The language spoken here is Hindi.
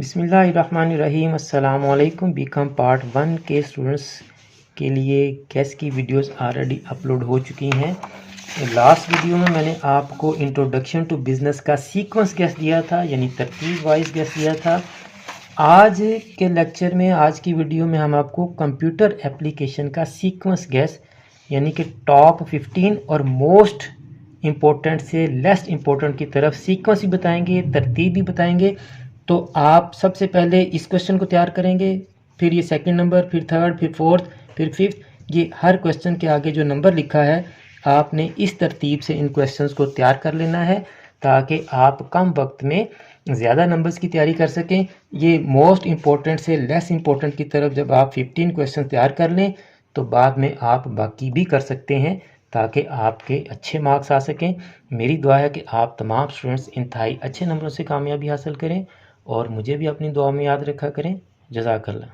बिस्मिल्लाहिर्रहमानिर्रहीम अस्सलाम वालेकुम। बीकॉम पार्ट 1 के स्टूडेंट्स के लिए गैस की वीडियोस ऑलरेडी अपलोड हो चुकी हैं। लास्ट वीडियो में मैंने आपको इंट्रोडक्शन टू बिज़नेस का सीक्वेंस गैस दिया था, यानी तरतीब वाइज गैस दिया था। आज के लेक्चर में, आज की वीडियो में हम आपको कंप्यूटर एप्लीकेशन का सीक्वेंस गैस यानी कि टॉप 15 और मोस्ट इम्पोर्टेंट से लेस्ट इम्पोर्टेंट की तरफ सीक्वेंस भी बताएंगे, तरतीब भी बताएंगे। तो आप सबसे पहले इस क्वेश्चन को तैयार करेंगे, फिर ये सेकंड नंबर, फिर थर्ड, फिर फोर्थ, फिर फिफ्थ। ये हर क्वेश्चन के आगे जो नंबर लिखा है आपने इस तरतीब से इन क्वेश्चंस को तैयार कर लेना है, ताकि आप कम वक्त में ज़्यादा नंबर्स की तैयारी कर सकें। ये मोस्ट इम्पोर्टेंट से लेस इम्पोर्टेंट की तरफ जब आप 15 क्वेश्चन तैयार कर लें तो बाद में आप बाकी भी कर सकते हैं, ताकि आपके अच्छे मार्क्स आ सकें। मेरी दुआ है कि आप तमाम स्टूडेंट्स इंतहाई अच्छे नंबरों से कामयाबी हासिल करें और मुझे भी अपनी दुआ में याद रखा करें। जज़ाकल्लाह।